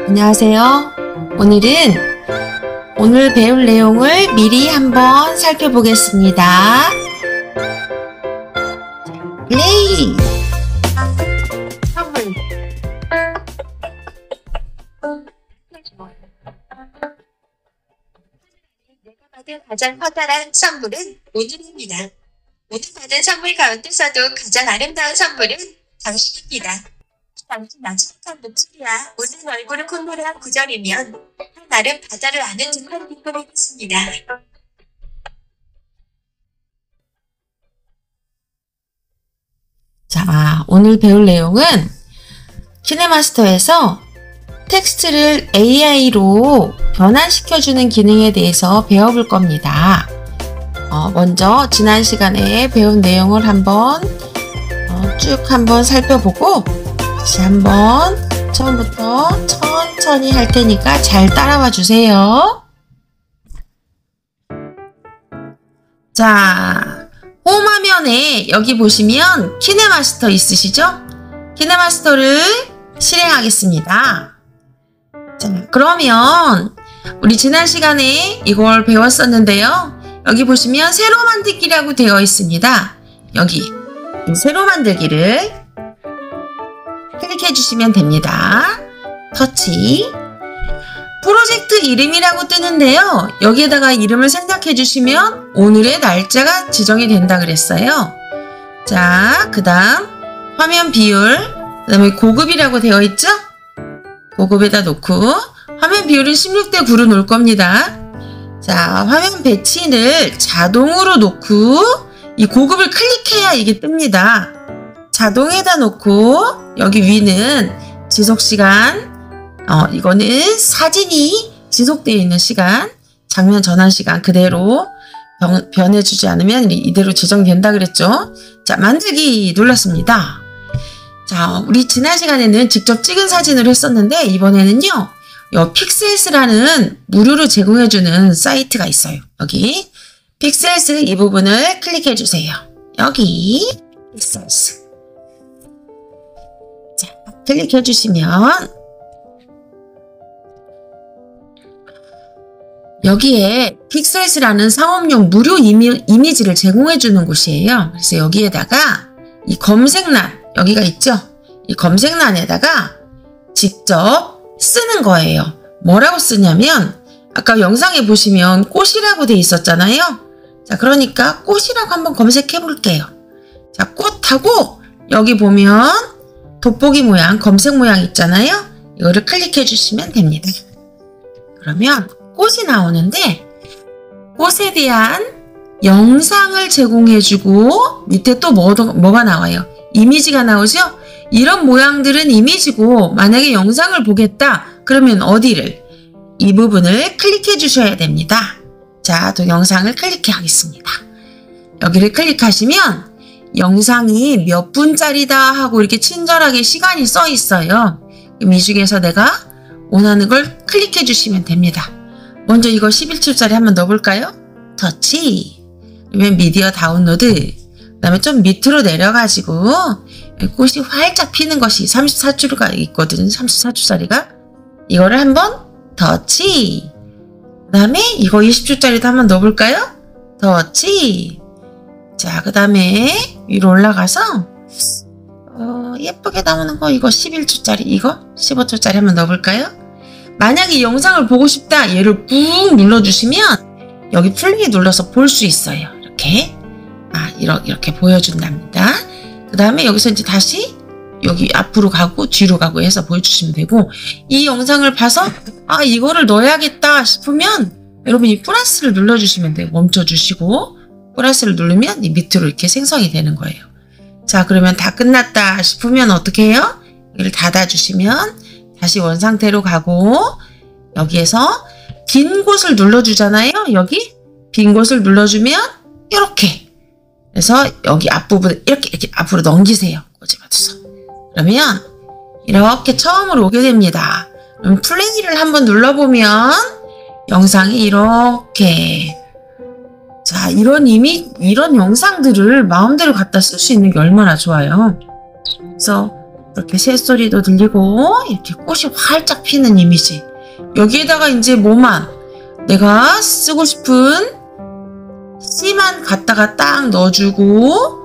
안녕하세요. 오늘 배울 내용을 미리 한번 살펴보겠습니다. 플레이! 선물. 내가 받은 가장 커다란 선물은 오늘입니다. 오늘 받은 선물 가운데서도 가장 아름다운 선물은 당신입니다. 당신 마지막한 목소리야. 오늘 얼굴을 콧노래한 구절이면 나름 바다를 아는 듯한 기쁨이 있습니다. 자, 오늘 배울 내용은 키네마스터에서 텍스트를 AI로 변환시켜주는 기능에 대해서 배워볼 겁니다. 먼저 지난 시간에 배운 내용을 쭉 한번 살펴보고 다시 한번 처음부터 천천히 할 테니까 잘 따라와 주세요. 자, 홈 화면에 여기 보시면 키네마스터 있으시죠? 키네마스터를 실행하겠습니다. 자, 그러면 우리 지난 시간에 이걸 배웠었는데요. 여기 보시면 새로 만들기라고 되어 있습니다. 여기 이 새로 만들기를 클릭해 주시면 됩니다. 터치. 프로젝트 이름이라고 뜨는데요. 여기에다가 이름을 생략해 주시면 오늘의 날짜가 지정이 된다 그랬어요. 자, 그 다음 화면 비율, 그 다음에 고급이라고 되어 있죠? 고급에다 놓고 화면 비율은 16대 9로 놓을 겁니다. 자, 화면 배치를 자동으로 놓고 이 고급을 클릭해야 이게 뜹니다. 자동에다 놓고 여기 위는 지속시간, 이거는 사진이 지속되어 있는 시간, 장면 전환 시간 그대로 변해주지 않으면 이대로 지정된다 그랬죠. 자, 만들기 눌렀습니다. 자, 우리 지난 시간에는 직접 찍은 사진을 했었는데 이번에는요, 픽셀스라는 무료로 제공해주는 사이트가 있어요. 여기 픽셀스 이 부분을 클릭해 주세요. 여기 픽셀스. 자, 클릭해 주시면 여기에 픽셀스라는 상업용 무료 이미지를 제공해 주는 곳이에요. 그래서 여기에다가 이 검색란 여기가 있죠? 이 검색란에다가 직접 쓰는 거예요. 뭐라고 쓰냐면 아까 영상에 보시면 꽃이라고 돼 있었잖아요. 자, 그러니까 꽃이라고 한번 검색해 볼게요. 자, 꽃하고 여기 보면 돋보기 모양, 검색 모양 있잖아요. 이거를 클릭해 주시면 됩니다. 그러면 꽃이 나오는데 꽃에 대한 영상을 제공해 주고 밑에 또 뭐가 나와요? 이미지가 나오죠? 이런 모양들은 이미지고 만약에 영상을 보겠다 그러면 어디를? 이 부분을 클릭해 주셔야 됩니다. 자, 동영상을 클릭하겠습니다. 여기를 클릭하시면 영상이 몇 분짜리다 하고 이렇게 친절하게 시간이 써 있어요. 그럼 이 중에서 내가 원하는 걸 클릭해 주시면 됩니다. 먼저 이거 11초짜리 한번 넣어볼까요? 터치. 그러면 미디어 다운로드. 그 다음에 좀 밑으로 내려가지고 꽃이 활짝 피는 것이 34초가 있거든요. 34초짜리가. 이거를 한번 터치. 그 다음에 이거 20초짜리도 한번 넣어볼까요? 터치. 자, 그 다음에 위로 올라가서 예쁘게 나오는 거 이거 11초짜리 이거 15초짜리 한번 넣어볼까요? 만약에 이 영상을 보고 싶다 얘를 꾹 눌러주시면 여기 플레이 눌러서 볼 수 있어요. 이렇게 이렇게 보여준답니다. 그 다음에 여기서 이제 다시 여기 앞으로 가고 뒤로 가고 해서 보여주시면 되고, 이 영상을 봐서 이거를 넣어야겠다 싶으면 여러분 이 플러스를 눌러주시면 돼요. 멈춰주시고 플러스를 누르면 이 밑으로 이렇게 생성이 되는 거예요. 자, 그러면 다 끝났다 싶으면 어떻게 해요? 이걸 닫아주시면 다시 원상태로 가고 여기에서 빈 곳을 눌러주잖아요. 여기 빈 곳을 눌러주면 이렇게 그래서 여기 앞부분 이렇게 앞으로 넘기세요. 꽂아봐서 그러면 이렇게 처음으로 오게 됩니다. 그럼 플레이를 한번 눌러보면 영상이 이렇게 자, 이런 영상들을 마음대로 갖다 쓸 수 있는 게 얼마나 좋아요. 그래서 이렇게 새소리도 들리고 이렇게 꽃이 활짝 피는 이미지. 여기에다가 이제 뭐만 내가 쓰고 싶은 C만 갖다가 딱 넣어주고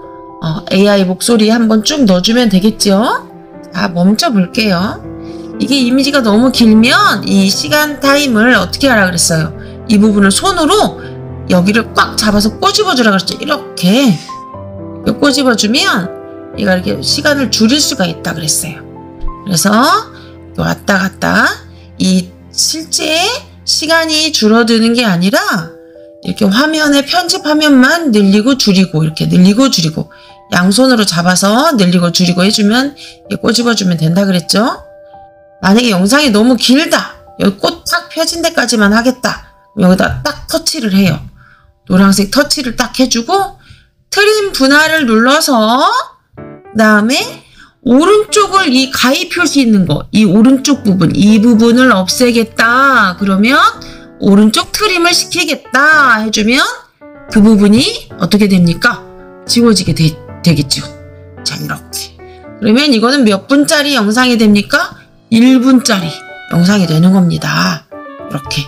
AI 목소리 한번 쭉 넣어주면 되겠죠? 자, 멈춰 볼게요. 이게 이미지가 너무 길면 이 시간 타임을 어떻게 하라 그랬어요? 이 부분을 손으로 여기를 꽉 잡아서 꼬집어 주라 그랬죠. 이렇게 꼬집어 주면 얘가 이렇게 시간을 줄일 수가 있다 그랬어요. 그래서 왔다 갔다 이 실제 시간이 줄어드는 게 아니라 이렇게 화면에 편집 화면만 늘리고 줄이고 이렇게 늘리고 줄이고 양손으로 잡아서 늘리고 줄이고 해주면 꼬집어주면 된다 그랬죠. 만약에 영상이 너무 길다, 여기 꽃 딱 펴진 데까지만 하겠다, 여기다 딱 터치를 해요. 노란색 터치를 딱 해주고 트림 분할을 눌러서 그 다음에 오른쪽을 이 가위 표시 있는 거, 이 오른쪽 부분, 이 부분을 없애겠다 그러면 오른쪽 트림을 시키겠다 해주면 그 부분이 어떻게 됩니까? 지워지게 되겠죠. 자, 이렇게. 그러면 이거는 몇 분짜리 영상이 됩니까? 1분짜리 영상이 되는 겁니다. 이렇게.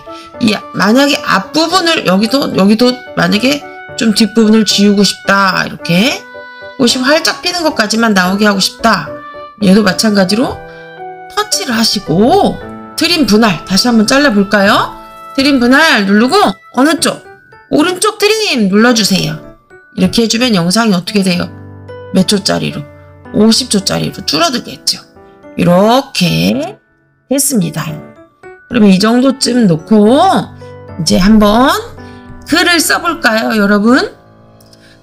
만약에 앞부분을 여기도 만약에 좀 뒷부분을 지우고 싶다. 이렇게. 꽃이 활짝 피는 것까지만 나오게 하고 싶다. 얘도 마찬가지로 터치를 하시고 트림 분할 다시 한번 잘라볼까요? 트림 분할 누르고 어느 쪽? 오른쪽 트림 눌러주세요. 이렇게 해주면 영상이 어떻게 돼요? 몇 초짜리로? 50초짜리로 줄어들겠죠. 이렇게 됐습니다. 그러면 이 정도쯤 놓고 이제 한번 글을 써볼까요, 여러분?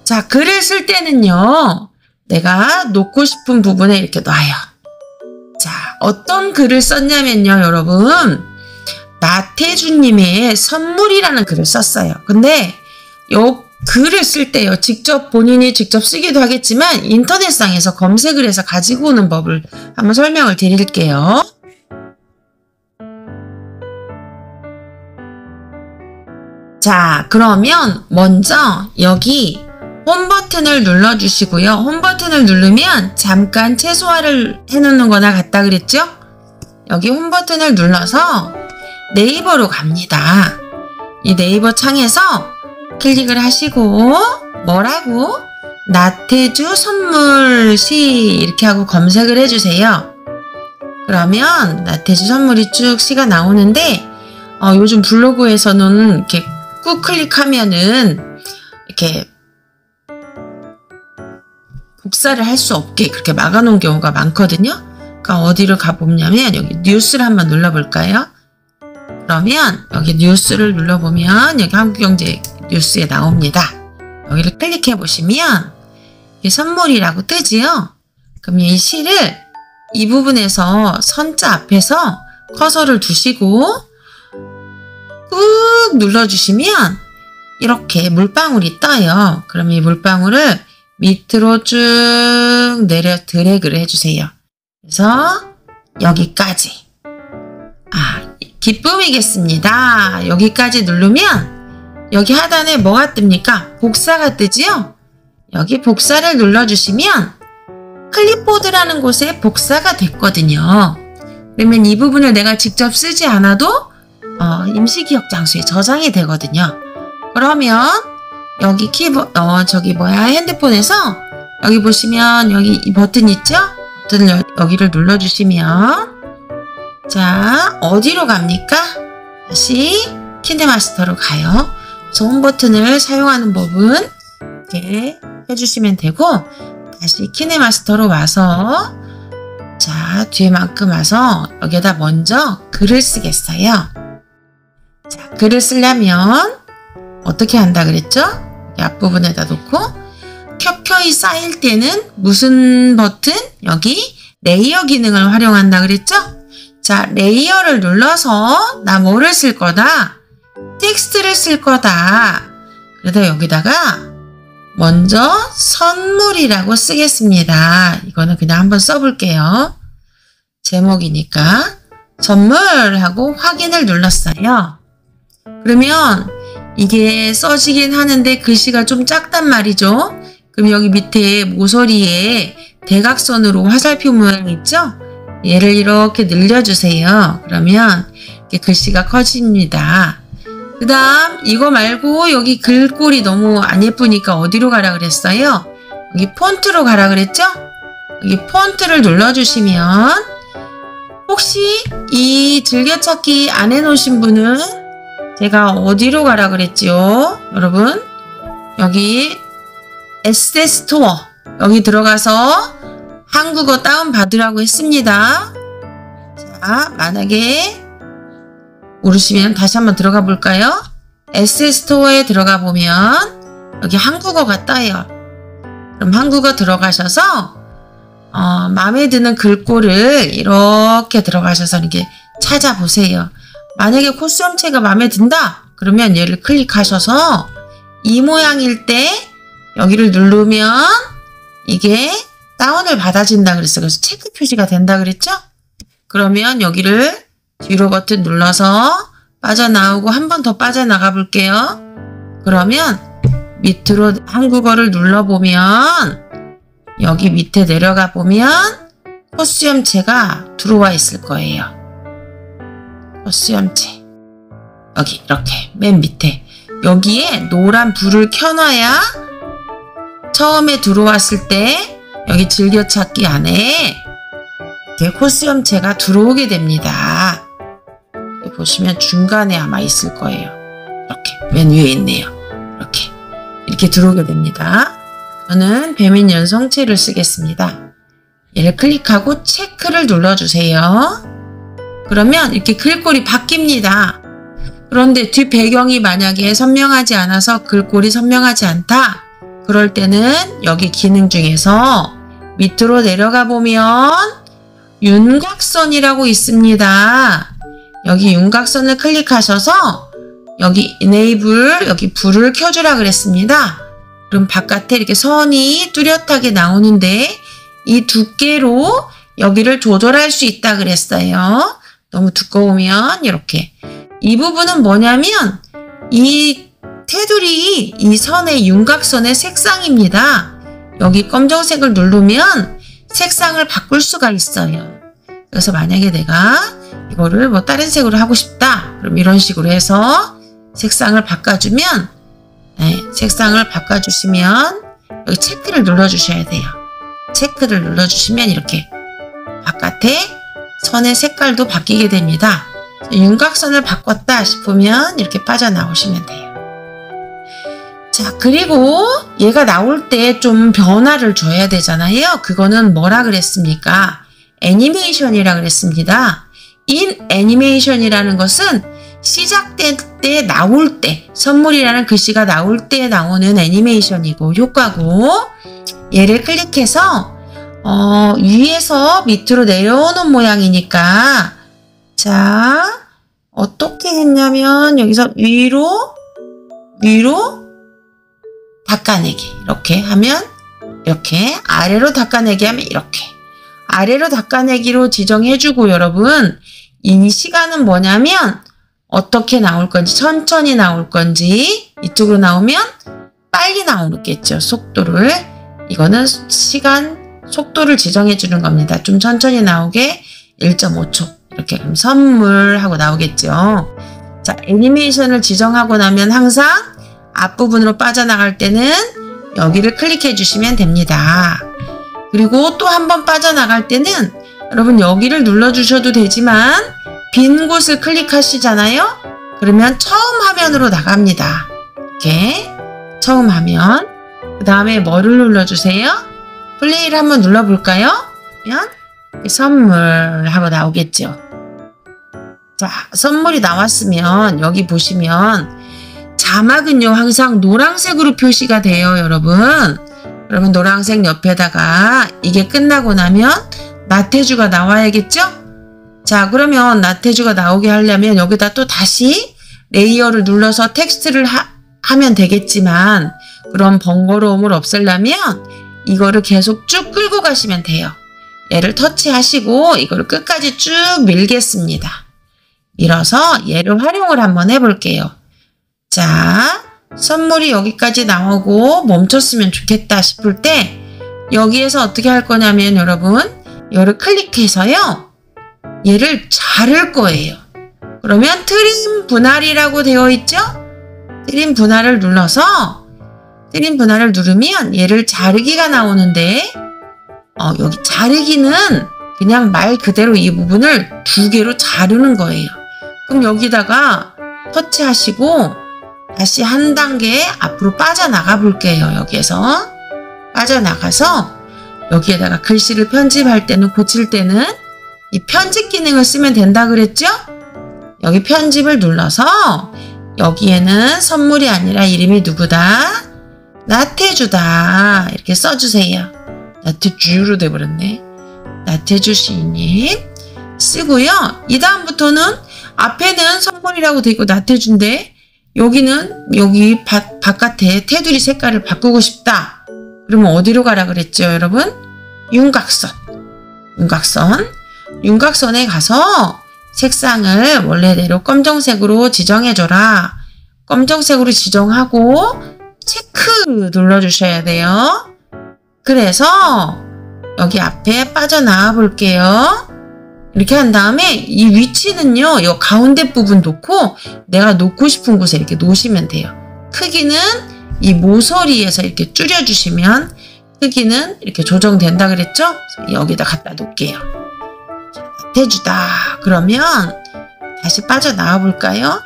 자, 글을 쓸 때는요, 내가 놓고 싶은 부분에 이렇게 놔요. 자, 어떤 글을 썼냐면요, 여러분. 나태주님의 선물이라는 글을 썼어요. 근데 요 글을 쓸 때요, 본인이 직접 쓰기도 하겠지만 인터넷상에서 검색을 해서 가지고 오는 법을 한번 설명을 드릴게요. 자, 그러면 먼저 여기 홈 버튼을 눌러주시고요. 홈 버튼을 누르면 잠깐 최소화를 해놓는 거나 같다 그랬죠? 여기 홈 버튼을 눌러서 네이버로 갑니다. 이 네이버 창에서 클릭을 하시고 뭐라고? 나태주 선물시 이렇게 하고 검색을 해주세요. 그러면 나태주 선물이 쭉 시가 나오는데 요즘 블로그에서는 이렇게 꾹 클릭하면은 이렇게 복사를 할 수 없게 그렇게 막아놓은 경우가 많거든요. 그러니까 어디를 가보냐면 여기 뉴스를 한번 눌러볼까요? 그러면 여기 뉴스를 눌러보면 여기 한국경제 뉴스에 나옵니다. 여기를 클릭해 보시면 이게 선물이라고 뜨지요. 그럼 이 시를 이 부분에서 선자 앞에서 커서를 두시고 꾹 눌러주시면 이렇게 물방울이 떠요. 그럼 이 물방울을 밑으로 쭉 내려 드래그를 해주세요. 그래서 여기까지. 기쁨이겠습니다. 여기까지 누르면 여기 하단에 뭐가 뜹니까? 복사가 뜨지요? 여기 복사를 눌러주시면 클립보드라는 곳에 복사가 됐거든요. 그러면 이 부분을 내가 직접 쓰지 않아도 임시기억 장소에 저장이 되거든요. 그러면 여기 핸드폰에서 여기 보시면 여기 이 버튼 있죠? 버튼을 여기를 눌러주시면 자, 어디로 갑니까? 다시 키네마스터로 가요. 그래서 홈 버튼을 사용하는 법은 이렇게 해주시면 되고 다시 키네마스터로 와서 자, 뒤에만큼 와서 여기에다 먼저 글을 쓰겠어요. 자, 글을 쓰려면 어떻게 한다 그랬죠? 여기 앞부분에다 놓고 켜켜이 쌓일 때는 무슨 버튼? 여기 레이어 기능을 활용한다 그랬죠? 자, 레이어를 눌러서 나 뭐를 쓸 거다? 텍스트를 쓸 거다. 그래서 여기다가 먼저 선물이라고 쓰겠습니다. 이거는 그냥 한번 써볼게요. 제목이니까 선물하고 확인을 눌렀어요. 그러면 이게 써지긴 하는데 글씨가 좀 작단 말이죠. 그럼 여기 밑에 모서리에 대각선으로 화살표 모양 있죠? 얘를 이렇게 늘려주세요. 그러면 이렇게 글씨가 커집니다. 그 다음 이거 말고 여기 글꼴이 너무 안 예쁘니까 어디로 가라 그랬어요? 여기 폰트로 가라 그랬죠? 여기 폰트를 눌러주시면 혹시 이 즐겨찾기 안 해놓으신 분은 제가 어디로 가라 그랬죠? 여러분 여기 에세 스토어 여기 들어가서 한국어 다운받으라고 했습니다. 자, 만약에 모르시면 다시 한번 들어가 볼까요? 에세 스토어에 들어가 보면 여기 한국어가 떠요. 그럼 한국어 들어가셔서 마음에 드는 글꼴을 이렇게 들어가셔서 이렇게 찾아보세요. 만약에 코수염체가 마음에 든다? 그러면 얘를 클릭하셔서 이 모양일 때 여기를 누르면 이게 다운을 받아준다 그랬어요. 그래서 체크 표시가 된다 그랬죠? 그러면 여기를 뒤로 버튼 눌러서 빠져나오고 한 번 더 빠져나가 볼게요. 그러면 밑으로 한국어를 눌러보면 여기 밑에 내려가 보면 코수염체가 들어와 있을 거예요. 코수염체 여기 이렇게 맨 밑에 여기에 노란 불을 켜놔야 처음에 들어왔을 때 여기 즐겨찾기 안에 이렇게 코수염체가 들어오게 됩니다. 여기 보시면 중간에 아마 있을 거예요. 이렇게 맨 위에 있네요. 이렇게 들어오게 됩니다. 저는 배민연성체를 쓰겠습니다. 얘를 클릭하고 체크를 눌러주세요. 그러면 이렇게 글꼴이 바뀝니다. 그런데 뒷 배경이 만약에 선명하지 않아서 글꼴이 선명하지 않다. 그럴 때는 여기 기능 중에서 밑으로 내려가 보면 윤곽선이라고 있습니다. 여기 윤곽선을 클릭하셔서 여기 enable 여기 불을 켜주라 그랬습니다. 그럼 바깥에 이렇게 선이 뚜렷하게 나오는데 이 두께로 여기를 조절할 수 있다 그랬어요. 너무 두꺼우면 이렇게. 이 부분은 뭐냐면 이 테두리 이 선의 윤곽선의 색상입니다. 여기 검정색을 누르면 색상을 바꿀 수가 있어요. 그래서 만약에 내가 이거를 뭐 다른 색으로 하고 싶다. 그럼 이런 식으로 해서 색상을 바꿔주면 색상을 바꿔주시면 여기 체크를 눌러주셔야 돼요. 체크를 눌러주시면 이렇게 바깥에 선의 색깔도 바뀌게 됩니다. 윤곽선을 바꿨다 싶으면 이렇게 빠져나오시면 돼요. 자, 그리고 얘가 나올 때 좀 변화를 줘야 되잖아요. 그거는 뭐라 그랬습니까? 애니메이션이라 그랬습니다. 인 애니메이션이라는 것은 시작될 때 나올 때 선물이라는 글씨가 나올 때 나오는 애니메이션이고 효과고 얘를 클릭해서 위에서 밑으로 내려오는 모양이니까 자 어떻게 했냐면 여기서 위로 닦아내기 이렇게 하면 이렇게 아래로 닦아내기 하면 이렇게 아래로 닦아내기로 지정해주고 여러분 이 시간은 뭐냐면 어떻게 나올 건지 천천히 나올 건지 이쪽으로 나오면 빨리 나오겠죠. 속도를 이거는 시간 속도를 지정해 주는 겁니다. 좀 천천히 나오게 1.5초 이렇게 그럼 선물하고 나오겠죠. 자 애니메이션을 지정하고 나면 항상 앞부분으로 빠져나갈 때는 여기를 클릭해 주시면 됩니다. 그리고 또 한 번 빠져나갈 때는 여러분 여기를 눌러 주셔도 되지만 빈 곳을 클릭하시잖아요. 그러면 처음 화면으로 나갑니다. 이렇게 처음 화면 그 다음에 뭐를 눌러주세요? 플레이를 한번 눌러볼까요? 그러면 선물하고 나오겠죠. 자 선물이 나왔으면 여기 보시면 자막은요 항상 노란색으로 표시가 돼요. 여러분 노란색 옆에다가 이게 끝나고 나면 나태주가 나와야겠죠? 자 그러면 나태주가 나오게 하려면 여기다 또 다시 레이어를 눌러서 텍스트를 하면 되겠지만 그런 번거로움을 없애려면 이거를 계속 쭉 끌고 가시면 돼요. 얘를 터치하시고 이거를 끝까지 쭉 밀겠습니다. 밀어서 얘를 활용을 한번 해볼게요. 자 선물이 여기까지 나오고 멈췄으면 좋겠다 싶을 때 여기에서 어떻게 할 거냐면 여러분, 얘를 클릭해서요. 얘를 자를 거예요. 그러면 트림 분할이라고 되어 있죠? 트림 분할을 눌러서 트림 분할을 누르면 얘를 자르기가 나오는데 여기 자르기는 그냥 말 그대로 이 부분을 2개로 자르는 거예요. 그럼 여기다가 터치하시고 다시 한 단계 앞으로 빠져나가 볼게요. 여기에서 빠져나가서 여기에다가 글씨를 편집할 때는 고칠 때는 이 편집 기능을 쓰면 된다 그랬죠? 여기 편집을 눌러서 여기에는 선물이 아니라 이름이 누구다? 나태주다. 이렇게 써주세요. 나태주로 돼버렸네. 나태주 시인님 쓰고요. 이 다음부터는 앞에는 선물이라고 돼 있고 나태주인데 여기는 여기 바깥에 테두리 색깔을 바꾸고 싶다. 그러면 어디로 가라 그랬죠, 여러분? 윤곽선. 윤곽선에 가서 색상을 원래대로 검정색으로 지정해줘라. 검정색으로 지정하고 체크 눌러주셔야 돼요. 그래서 여기 앞에 빠져나와 볼게요. 이렇게 한 다음에 이 위치는요, 이 가운데 부분 놓고 내가 놓고 싶은 곳에 이렇게 놓으시면 돼요. 크기는 이 모서리에서 이렇게 줄여주시면 크기는 이렇게 조정된다 그랬죠? 여기다 갖다 놓을게요. 나태주다. 그러면 다시 빠져나와 볼까요?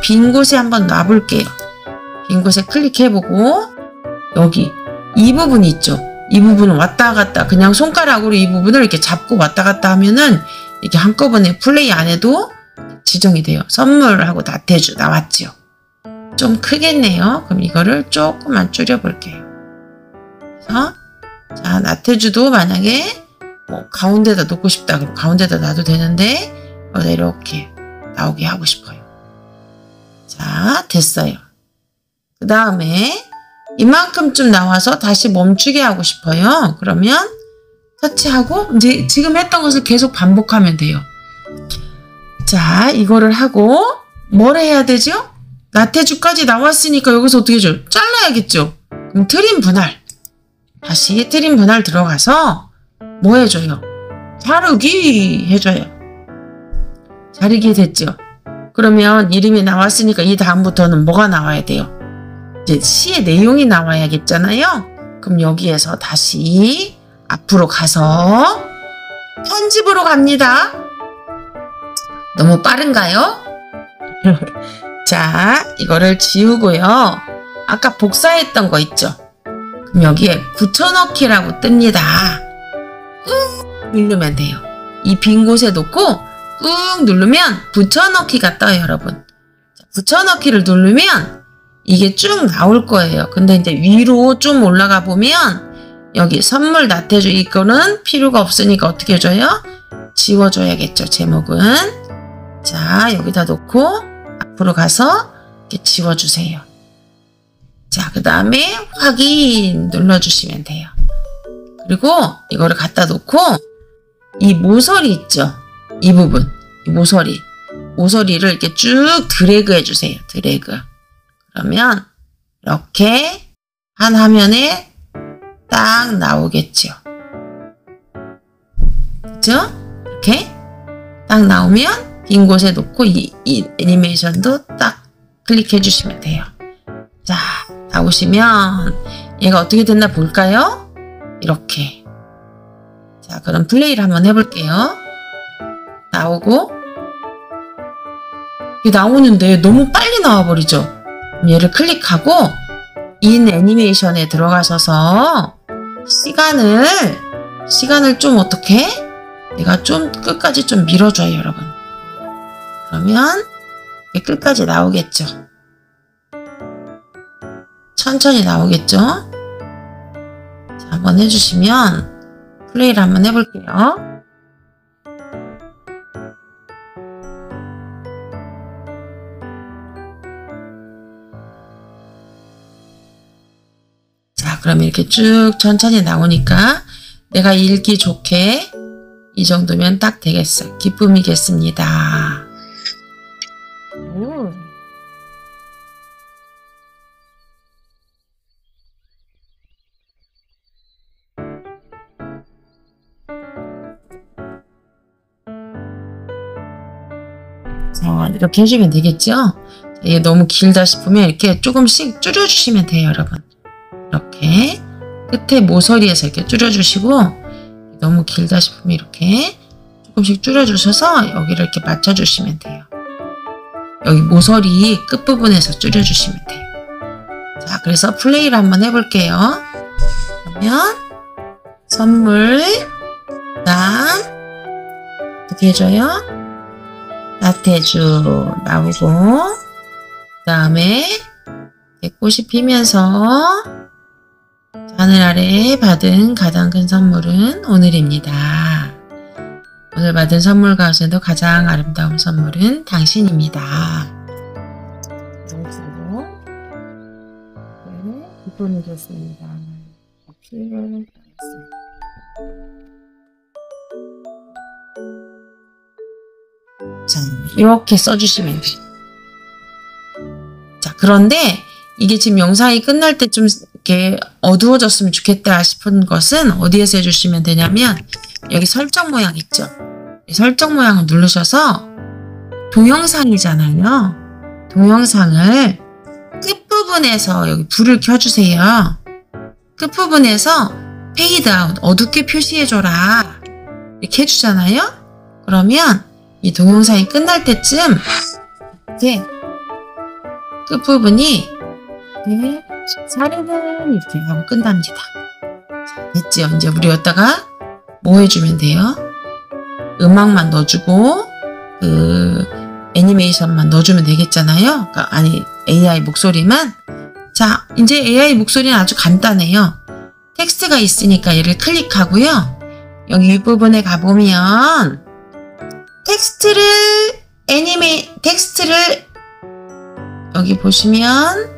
빈 곳에 한번 놔볼게요. 빈 곳에 클릭해보고 여기 이 부분 있죠? 이 부분은 왔다 갔다 그냥 손가락으로 이 부분을 이렇게 잡고 왔다 갔다 하면은 이렇게 한꺼번에 플레이 안 해도 지정이 돼요. 선물하고 나태주 나왔죠? 좀 크겠네요. 그럼 이거를 조금만 줄여볼게요. 그래서 자, 나태주도 만약에 가운데다 놓고 싶다 그럼 가운데다 놔도 되는데 이렇게 나오게 하고 싶어요. 자, 됐어요. 그 다음에 이만큼쯤 나와서 다시 멈추게 하고 싶어요. 그러면 터치하고 이제 지금 했던 것을 계속 반복하면 돼요. 자, 이거를 하고 뭘 해야 되죠? 나태주까지 나왔으니까 여기서 어떻게 해줘요? 잘라야겠죠? 그럼 트림 분할. 다시 트림 분할 들어가서 뭐 해줘요? 자르기 해줘요. 자르기 됐죠? 그러면 이름이 나왔으니까 이 다음부터는 뭐가 나와야 돼요? 이제 시의 내용이 나와야겠잖아요? 그럼 여기에서 다시 앞으로 가서 편집으로 갑니다. 너무 빠른가요? 자, 이거를 지우고요. 아까 복사했던 거 있죠? 그럼 여기에 붙여넣기라고 뜹니다. 꾹 누르면 돼요. 이 빈 곳에 놓고 꾹 누르면 붙여넣기가 떠요, 여러분. 붙여넣기를 누르면 이게 쭉 나올 거예요. 근데 이제 위로 좀 올라가 보면 여기 선물 나태주 이거는 필요가 없으니까 어떻게 해줘요? 지워줘야겠죠, 제목은. 자, 여기다 놓고 앞으로 가서 이렇게 지워주세요. 자, 그 다음에 확인 눌러주시면 돼요. 그리고 이거를 갖다 놓고 이 모서리 있죠? 이 부분, 이 모서리를 이렇게 쭉 드래그 해주세요. 드래그. 그러면 이렇게 한 화면에 딱 나오겠죠. 그죠? 이렇게 딱 나오면 빈 곳에 놓고 이 애니메이션도 딱 클릭해 주시면 돼요. 자, 나오시면 얘가 어떻게 됐나 볼까요? 이렇게. 자, 그럼 플레이를 한번 해볼게요. 나오고 이게 나오는데 너무 빨리 나와버리죠. 얘를 클릭하고 인 애니메이션에 들어가셔서 시간을 좀 어떻게 내가 좀 끝까지 좀 밀어줘요, 여러분. 그러면 끝까지 나오겠죠. 천천히 나오겠죠. 자, 한번 해주시면 플레이를 한번 해볼게요. 자, 그럼 이렇게 쭉 천천히 나오니까 내가 읽기 좋게 이 정도면 딱 되겠어요. 기쁨이겠습니다. 이렇게 해주면 되겠죠? 이게 너무 길다 싶으면 이렇게 조금씩 줄여주시면 돼요, 여러분. 이렇게 끝에 모서리에서 이렇게 줄여주시고, 너무 길다 싶으면 이렇게 조금씩 줄여주셔서 여기를 이렇게 맞춰주시면 돼요. 여기 모서리 끝부분에서 줄여주시면 돼요. 자, 그래서 플레이를 한번 해볼게요. 그러면 선물, 그다음 어떻게 해줘요? 나태주 나오고, 그 다음에 꽃이 피면서 하늘 아래 받은 가장 큰 선물은 오늘입니다. 오늘 받은 선물 가운데도 가장 아름다운 선물은 당신입니다. 그리고 기쁨이 줬습니다. 자, 이렇게 써주시면 돼요. 자, 그런데 이게 지금 영상이 끝날 때 좀 이렇게 어두워졌으면 좋겠다 싶은 것은 어디에서 해주시면 되냐면 여기 설정 모양 있죠? 이 설정 모양을 누르셔서 동영상이잖아요. 동영상을 끝부분에서 여기 불을 켜주세요. 끝부분에서 페이드 아웃, 어둡게 표시해줘라 이렇게 해주잖아요. 그러면 이 동영상이 끝날 때쯤 이렇게 끝부분이 사르는 이렇게 하고 끝납니다. 자, 됐죠? 이제 우리 여기다가 뭐 해주면 돼요? 음악만 넣어주고 그 애니메이션만 넣어주면 되겠잖아요. 그러니까 아니 AI 목소리만. 자, 이제 AI 목소리는 아주 간단해요. 텍스트가 있으니까 얘를 클릭하고요. 여기 윗부분에 가보면 텍스트를 여기 보시면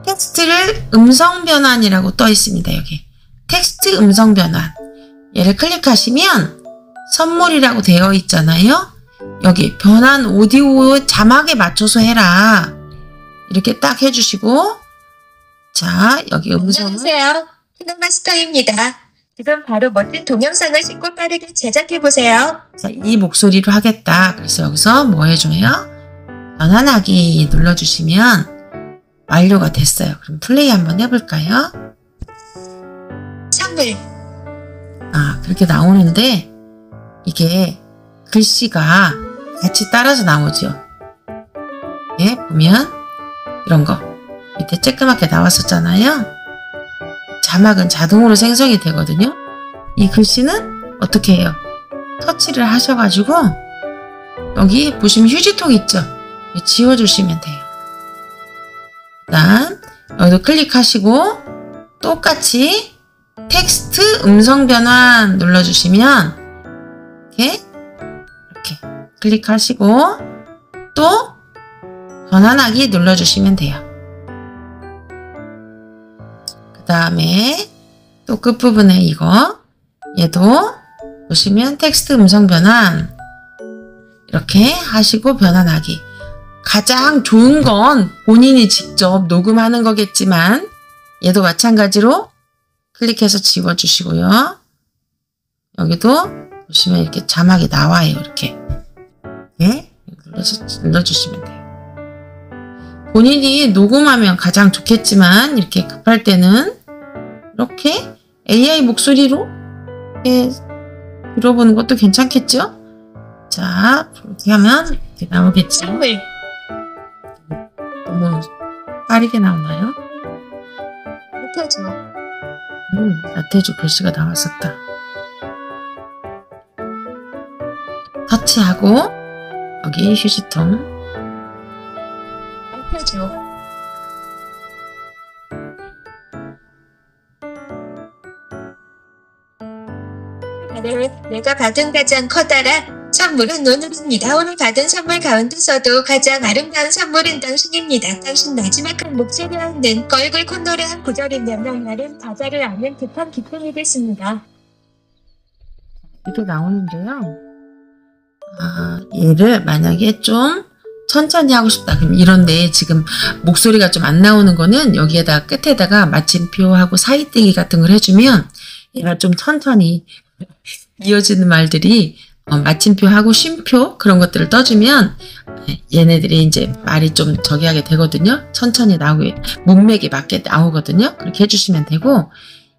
텍스트를 음성 변환이라고 떠 있습니다. 여기 텍스트 음성 변환, 얘를 클릭하시면 선물이라고 되어 있잖아요. 여기 변환 오디오 자막에 맞춰서 해라 이렇게 딱 해주시고, 자, 여기 음성을. 안녕하세요, 피노마스터입니다. 지금 바로 멋진 동영상을 쉽고 빠르게 제작해보세요. 자, 이 목소리로 하겠다. 그래서 여기서 뭐 해줘요? 변환하기 눌러주시면 완료가 됐어요. 그럼 플레이 한번 해볼까요? 선물. 그렇게 나오는데 이게 글씨가 같이 따라서 나오죠. 예, 보면 이런 거 밑에 쬐끄맣게 나왔었잖아요. 자막은 자동으로 생성이 되거든요. 이 글씨는 어떻게 해요? 터치를 하셔가지고 여기 보시면 휴지통 있죠? 지워주시면 돼요. 일단 여기도 클릭하시고 똑같이 텍스트 음성 변환 눌러주시면 이렇게 클릭하시고 또 변환하기 눌러주시면 돼요. 그 다음에 또 끝부분에 이거 얘도 보시면 텍스트 음성 변환 이렇게 하시고 변환하기. 가장 좋은 건 본인이 직접 녹음하는 거겠지만 얘도 마찬가지로 클릭해서 지워주시고요. 여기도 보시면 이렇게 자막이 나와요. 이렇게 눌러주시면 돼요. 본인이 녹음하면 가장 좋겠지만 이렇게 급할 때는 이렇게 AI 목소리로 이렇게 들어보는 것도 괜찮겠죠? 자, 이렇게 하면 이렇게 나오겠죠? 너무 빠르게 나오나요? 나태주. 나태주 글씨가 나왔었다. 터치하고 여기 휴지통. 나태주. 내가 받은 가장 커다란 선물은 오늘입니다. 오늘 받은 선물 가운데서도 가장 아름다운 선물은 당신입니다. 당신 마지막 한 목소리와 있는 얼굴 콧노래 한 구절이면 나름 바다를 아는 듯한 기쁨이겠습니다. 이렇게 나오는데요. 얘를 만약에 좀 천천히 하고 싶다. 그럼 이런데 지금 목소리가 좀 안 나오는 거는 여기에다 끝에다가 마침표하고 사이뜨기 같은 걸 해주면 얘가 좀 천천히 이어지는 말들이 마침표하고 쉼표 그런 것들을 떠주면 얘네들이 이제 말이 좀 저기 하게 되거든요. 천천히 나오게 문맥에 맞게 나오거든요. 그렇게 해주시면 되고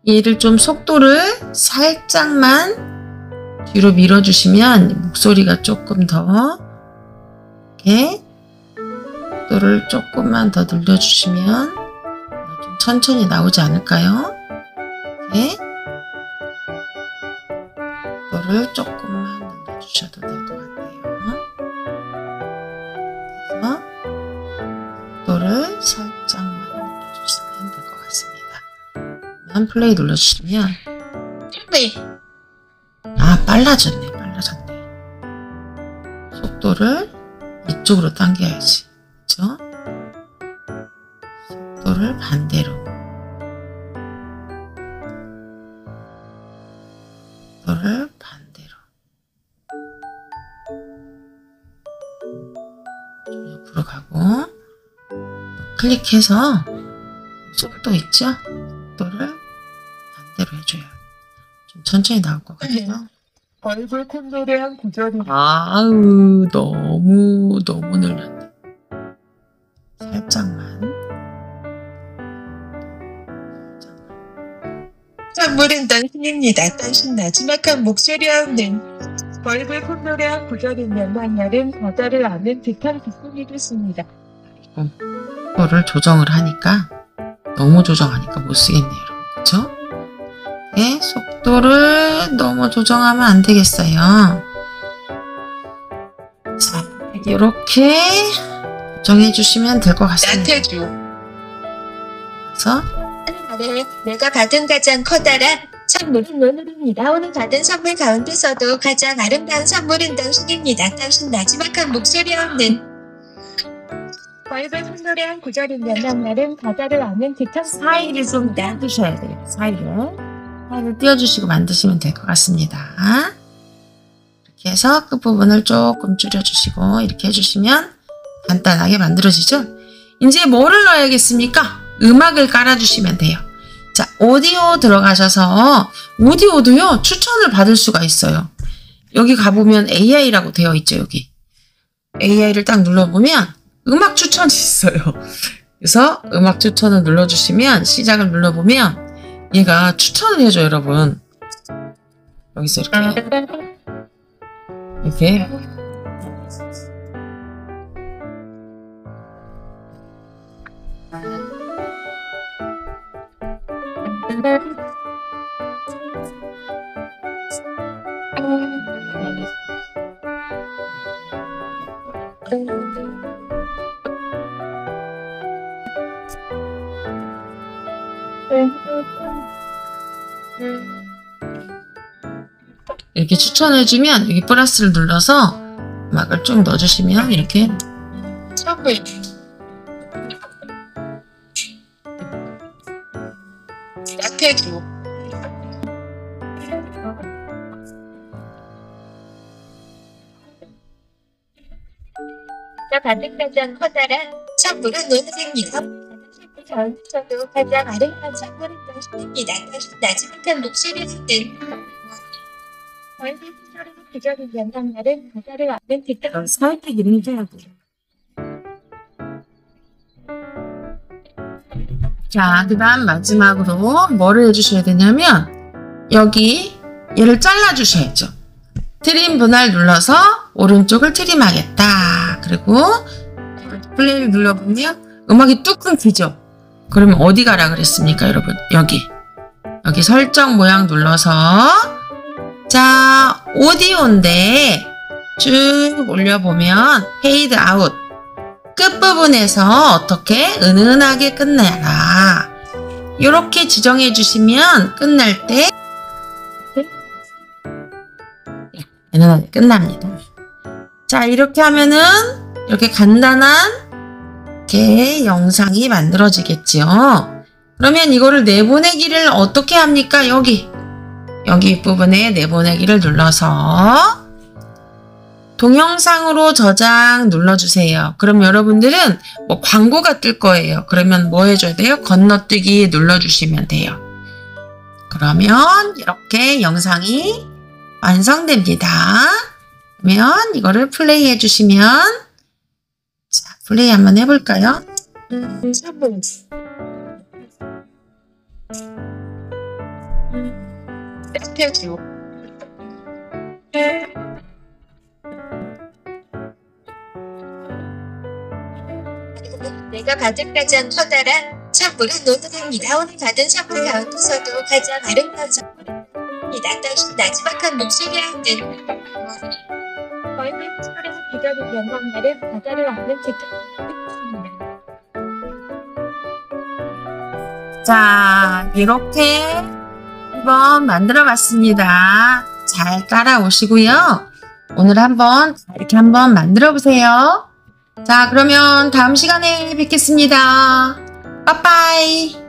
얘를 좀 속도를 살짝만 뒤로 밀어주시면 목소리가 조금 더 이렇게 속도를 조금만 더 늘려주시면 좀 천천히 나오지 않을까요? 이렇게 속도를 조금만 늘려주셔도 될 것 같아요. 그래서 속도를 살짝만 늘려주시면 될 것 같습니다. 플레이 눌러주시면 빨라졌네. 속도를 이쪽으로 당겨야지. 그쵸? 속도를 반대로. 속도를 반대로. 좀 옆으로 가고 클릭해서 속도 있죠? 속도를 반대로 해줘요. 좀 천천히 나올 것 같아요. 얼굴 콧노래한 구절이 아우 너무 늘렸네. 살짝만. 선물은 당신입니다. 당신 나지막한 목소리와 없는 얼굴 콧노래한 구절이면 나날은 바다를 아는 듯한 기쁨이 됐습니다. 속도를 조정을 하니까 너무 조정하니까 못 쓰겠네요, 여러분. 그쵸? 네, 속도를 너무 조정하면 안 되겠어요. 자, 이렇게 조정해 주시면 될 것 같습니다. 나태주. 그래서 내가 받은 가장 커다란 선물은 오늘입니다. 오늘 받은 선물 가운데서도 가장 아름다운 선물은 당신입니다. 당신 나지막한 목소리 없는 얼굴 콧노래한 구절이면 나날은 바다를 아는 듯한 사이를 좀 띄워주셔야 돼요. 사이를 띄워주시고 만드시면 될 것 같습니다. 이렇게 해서 끝부분을 조금 줄여주시고 이렇게 해주시면 간단하게 만들어지죠? 이제 뭐를 넣어야겠습니까? 음악을 깔아주시면 돼요. 자, 오디오 들어가셔서 오디오도요 추천을 받을 수가 있어요. 여기 가보면 AI라고 되어 있죠. 여기 AI를 딱 눌러보면 음악 추천이 있어요. 그래서 음악 추천을 눌러주시면 시작을 눌러보면 얘가 추천을 해줘요, 여러분. 여기서 이렇게 이렇게 추천해주면 여기 플러스를 눌러서 음악을 쭉 넣어주시면 이렇게 선물 나태주 내가 받은 가장 커다란 선물은 오늘입니다. 저도 가장 아름다운 선물은 당신입니다. 당신 나지막한 목소리 듣는 얼굴 소리는 그저리면 나날은 바다를 아는 듯한 사회택이를 해줘야 돼요. 자, 그 다음 마지막으로 뭐를 해주셔야 되냐면 여기 얘를 잘라주셔야죠. 트림 분할 눌러서 오른쪽을 트림하겠다. 그리고 플레이를 눌러보면 음악이 뚝 끊기죠. 그러면 어디 가라 그랬습니까, 여러분? 여기 설정 모양 눌러서 자, 오디오인데 쭉 올려보면 페이드 아웃 끝부분에서 어떻게 은은하게 끝내라 이렇게 지정해 주시면 끝날 때 은은하게 끝납니다. 자, 이렇게 하면은 이렇게 간단한 이렇게 영상이 만들어지겠죠. 그러면 이거를 내보내기를 어떻게 합니까? 여기 부분에 내보내기를 눌러서 동영상으로 저장 눌러주세요. 그럼 여러분들은 뭐 광고가 뜰 거예요. 그러면 뭐 해줘야 돼요? 건너뛰기 눌러주시면 돼요. 그러면 이렇게 영상이 완성됩니다. 그러면 이거를 플레이 해주시면 자, 플레이 한번 해볼까요? 선물. 스페주. 내가 받은 가장 커다란 선물은 오늘입니다. 오늘 받은 선물 가운데서도 가장 아름다운 선물입니다. 당신 나지막한 목소리와 함께 얼굴 소리와 기다린 영광나를 바다를 얻는 기쁨입니다. 자, 이렇게 한번 만들어 봤습니다. 잘 따라오시고요. 오늘 한번 이렇게 한번 만들어 보세요. 자, 그러면 다음 시간에 뵙겠습니다. 빠빠이.